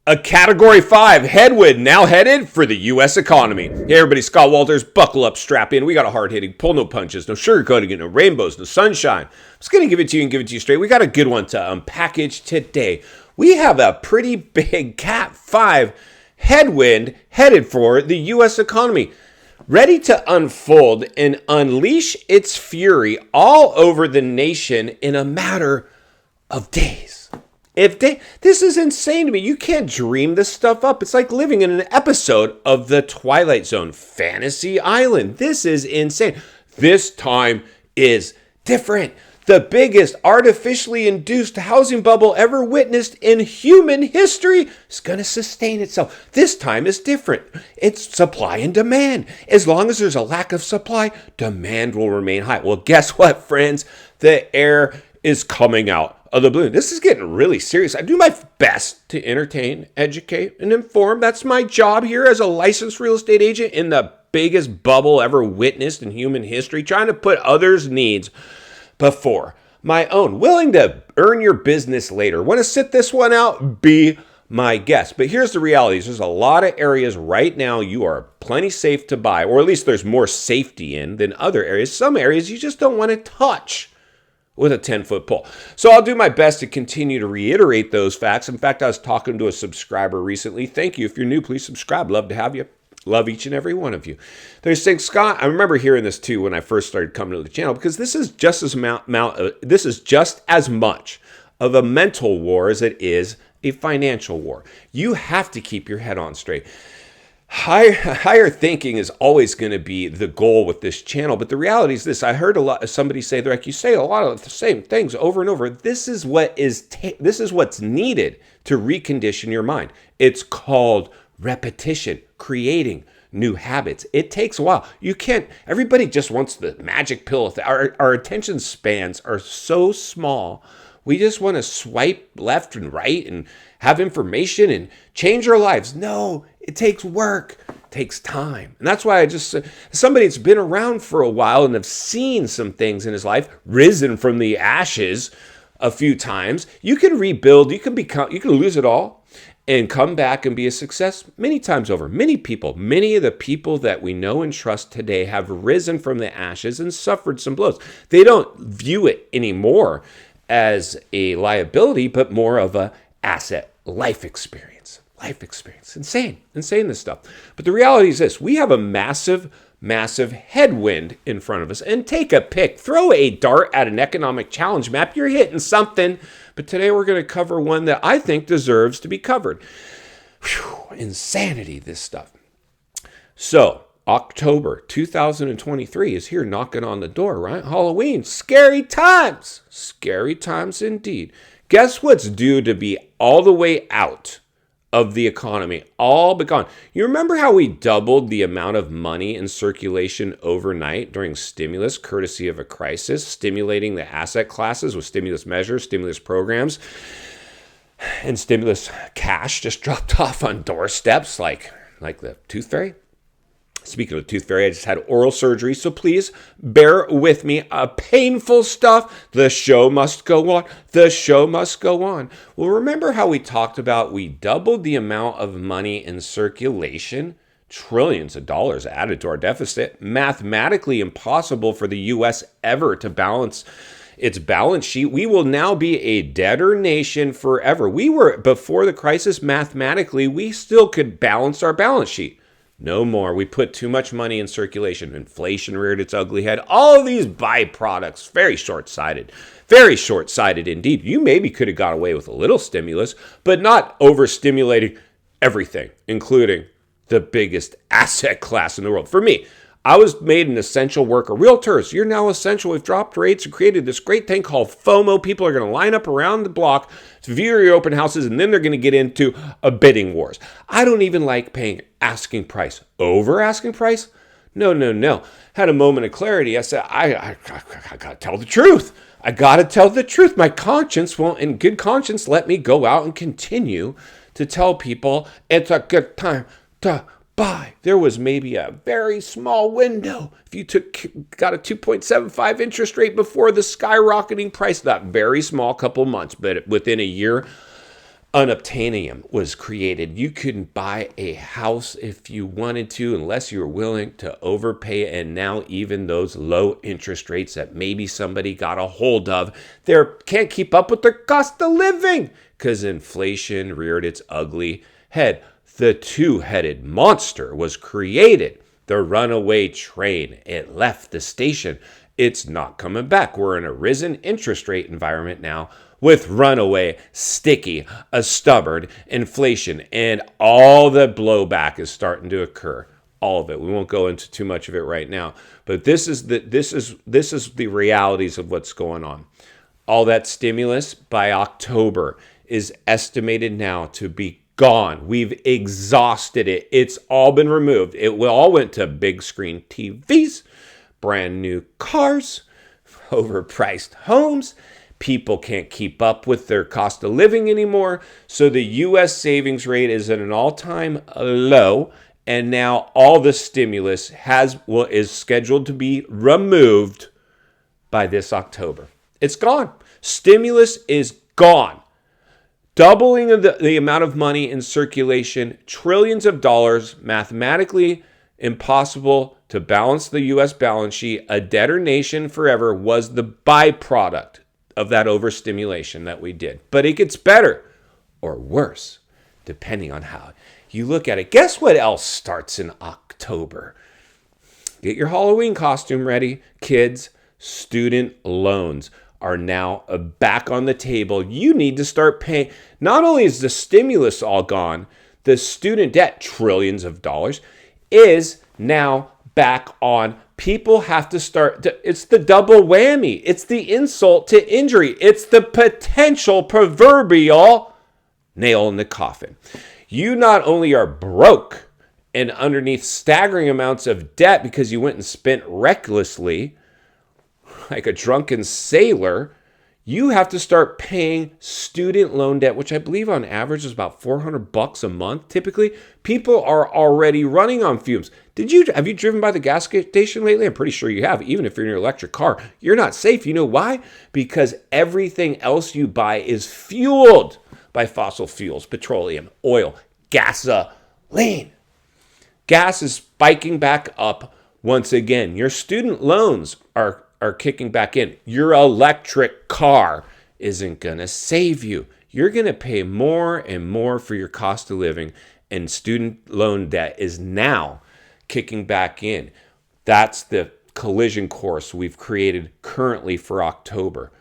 A Category 5 headwind now headed for the U.S. economy. Hey everybody, Scott Walters, buckle up, strap in. We got a hard-hitting, pull no punches, no sugarcoating, no rainbows, no sunshine. I'm just going to give it to you and give it to you straight. We got a good one to unpackage today. We have a pretty big Cat 5 headwind headed for the U.S. economy, ready to unfold and unleash its fury all over the nation in a matter of days. This is insane to me. You can't dream this stuff up. It's like living in an episode of The Twilight Zone, Fantasy Island. This is insane. This time is different. The biggest artificially induced housing bubble ever witnessed in human history is going to sustain itself. This time is different. It's supply and demand. As long as there's a lack of supply, demand will remain high. Well, guess what, friends? The air is coming out of the balloon. This is getting really serious. I do my best to entertain, educate, and inform. That's my job here as a licensed real estate agent in the biggest bubble ever witnessed in human history, trying to put others' needs before my own. Willing to earn your business later. Want to sit this one out? Be my guest. But here's the reality. There's a lot of areas right now you are plenty safe to buy, or at least there's more safety in than other areas. Some areas you just don't want to touch with a 10-foot pole. So I'll do my best to continue to reiterate those facts. In fact, I was talking to a subscriber recently. Thank you. If you're new, please subscribe. Love to have you. Love each and every one of you. They're saying, Scott, I remember hearing this too when I first started coming to the channel, because this is just as much of a mental war as it is a financial war. You have to keep your head on straight. Higher thinking is always going to be the goal with this channel, but the reality is this. I heard somebody say, like, you say a lot of the same things over and over. This is what's needed to recondition your mind. It's called repetition, creating new habits. It takes a while. Everybody just wants the magic pill. Our attention spans are so small. We just want to swipe left and right and have information and change our lives. No, it takes work. It takes time. And that's why somebody that's been around for a while and have seen some things in his life, risen from the ashes a few times, you can rebuild, you can lose it all and come back and be a success many times over. Many of the people that we know and trust today have risen from the ashes and suffered some blows. They don't view it anymore as a liability, but more of a asset, life experience. Insane this stuff. But the reality is this: we have a massive headwind in front of us. And take a pick, throw a dart at an economic challenge map. You're hitting something. But today we're going to cover one that I think deserves to be covered. Insanity, this stuff. So, October 2023 is here knocking on the door, right? Halloween, scary times indeed. Guess what's due to be all the way out of the economy, all but gone? You remember how we doubled the amount of money in circulation overnight during stimulus, courtesy of a crisis, stimulating the asset classes with stimulus measures, stimulus programs, and stimulus cash just dropped off on doorsteps like the tooth fairy? Speaking of the tooth fairy, I just had oral surgery, so please bear with me. Painful stuff. The show must go on. Well, remember how we talked about we doubled the amount of money in circulation? Trillions of dollars added to our deficit. Mathematically impossible for the U.S. ever to balance its balance sheet. We will now be a debtor nation forever. We were, before the crisis, mathematically, we still could balance our balance sheet. No more. We put too much money in circulation. Inflation reared its ugly head. All of these byproducts, very short-sighted indeed. You maybe could have got away with a little stimulus, but not overstimulating everything, including the biggest asset class in the world. For me, I was made an essential worker. Realtors, you're now essential. We've dropped rates and created this great thing called FOMO. People are going to line up around the block to view your open houses, and then they're going to get into a bidding wars. I don't even like paying asking price. Over asking price? No. Had a moment of clarity. I said, I got to tell the truth. My conscience won't, in good conscience, let me go out and continue to tell people it's a good time to buy. There was maybe a very small window. If you got a 2.75 interest rate before the skyrocketing price, that very small couple months, but within a year, unobtainium was created. You couldn't buy a house if you wanted to unless you were willing to overpay. And now even those low interest rates that maybe somebody got a hold of, they can't keep up with their cost of living because inflation reared its ugly head. The two-headed monster was created. The runaway train, it left the station. It's not coming back. We're in a risen interest rate environment now with runaway, sticky, a stubborn inflation, and all the blowback is starting to occur. All of it. We won't go into too much of it right now, but this is the realities of what's going on. All that stimulus by October is estimated now to be gone. We've exhausted it. It's all been removed. It all went to big screen TVs, brand new cars, overpriced homes. People can't keep up with their cost of living anymore. So the U.S. savings rate is at an all-time low. And now all the stimulus is scheduled to be removed by this October. It's gone. Stimulus is gone. Doubling of the amount of money in circulation, trillions of dollars, mathematically impossible to balance the U.S. balance sheet. A debtor nation forever was the byproduct of that overstimulation that we did. But it gets better or worse, depending on how you look at it. Guess what else starts in October? Get your Halloween costume ready, kids. Student loans are now back on the table. You need to start paying. Not only is the stimulus all gone, the student debt, trillions of dollars, is now back on. People have to start. It's the double whammy. It's the insult to injury. It's the potential proverbial nail in the coffin. You not only are broke and underneath staggering amounts of debt because you went and spent recklessly like a drunken sailor, you have to start paying student loan debt, which I believe on average is about $400 a month. Typically, people are already running on fumes. Have you driven by the gas station lately? I'm pretty sure you have. Even if you're in your electric car, you're not safe. You know why? Because everything else you buy is fueled by fossil fuels, petroleum, oil, gasoline. Gas is spiking back up once again. Your student loans are kicking back in. Your electric car isn't going to save you. You're going to pay more and more for your cost of living, and student loan debt is now kicking back in. That's the collision course we've created currently for October.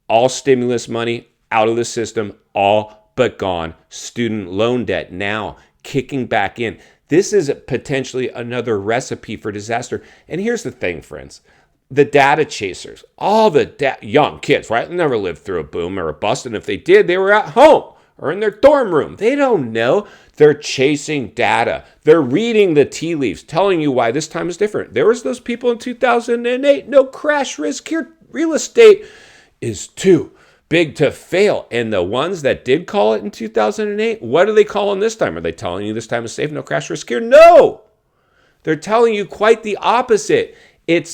All stimulus money out of the system, all but gone. Student loan debt now kicking back in. This is potentially another recipe for disaster. And here's the thing, friends. The data chasers, all the young kids, right? They never lived through a boom or a bust. And if they did, they were at home or in their dorm room. They don't know. They're chasing data. They're reading the tea leaves, telling you why this time is different. There was those people in 2008. No crash risk here. Real estate is too big to fail. And the ones that did call it in 2008, what are they calling this time? Are they telling you this time is safe, no crash risk here? No. They're telling you quite the opposite.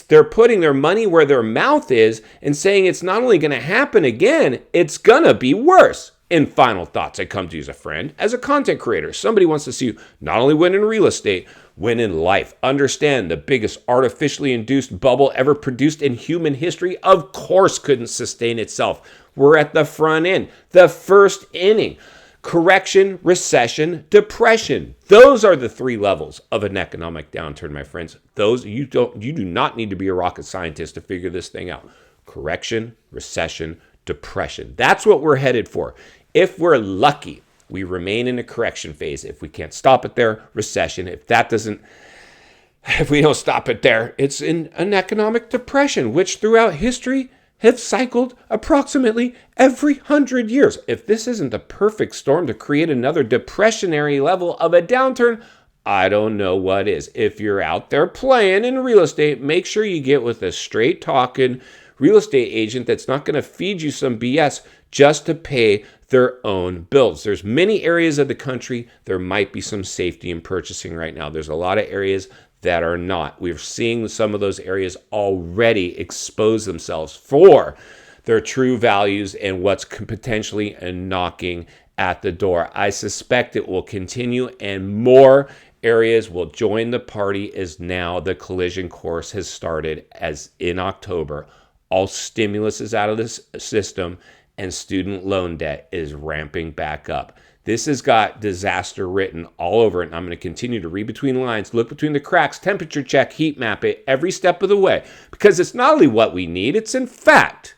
They're putting their money where their mouth is and saying it's not only going to happen again, it's going to be worse. In final thoughts, I come to you as a friend, as a content creator. Somebody wants to see you not only win in real estate, win in life. Understand the biggest artificially induced bubble ever produced in human history, of course, couldn't sustain itself. We're at the front end, the first inning. Correction, recession, depression. Those are the three levels of an economic downturn, my friends. You do not need to be a rocket scientist to figure this thing out. Correction, recession, depression. That's what we're headed for. If we're lucky, we remain in a correction phase. If we can't stop it there, recession. If we don't stop it there, it's in an economic depression, which throughout history have cycled approximately every 100 years. If this isn't the perfect storm to create another depressionary level of a downturn, I don't know what is. If you're out there playing in real estate, make sure you get with a straight talking real estate agent that's not going to feed you some BS just to pay their own bills. There's many areas of the country there might be some safety in purchasing right now. There's a lot of areas that are not. We're seeing some of those areas already expose themselves for their true values and what's potentially knocking at the door. I suspect it will continue and more areas will join the party as now the collision course has started as in October. All stimulus is out of this system and student loan debt is ramping back up. This has got disaster written all over it, and I'm going to continue to read between the lines, look between the cracks, temperature check, heat map it every step of the way, because it's not only what we need, it's in fact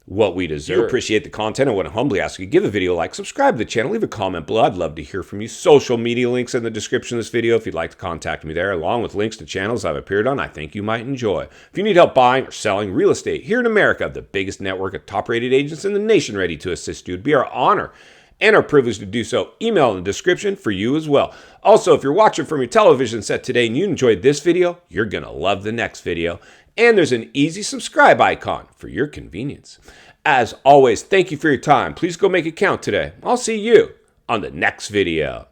what we deserve. If you appreciate the content, I want to humbly ask you to give the video a like, subscribe to the channel, leave a comment below. I'd love to hear from you. Social media links in the description of this video if you'd like to contact me there, along with links to channels I've appeared on I think you might enjoy. If you need help buying or selling real estate here in America, the biggest network of top-rated agents in the nation ready to assist you, it'd be our honor and our privilege to do so. Email in the description for you as well. Also, if you're watching from your television set today and you enjoyed this video, you're going to love the next video. And there's an easy subscribe icon for your convenience. As always, thank you for your time. Please go make it count today. I'll see you on the next video.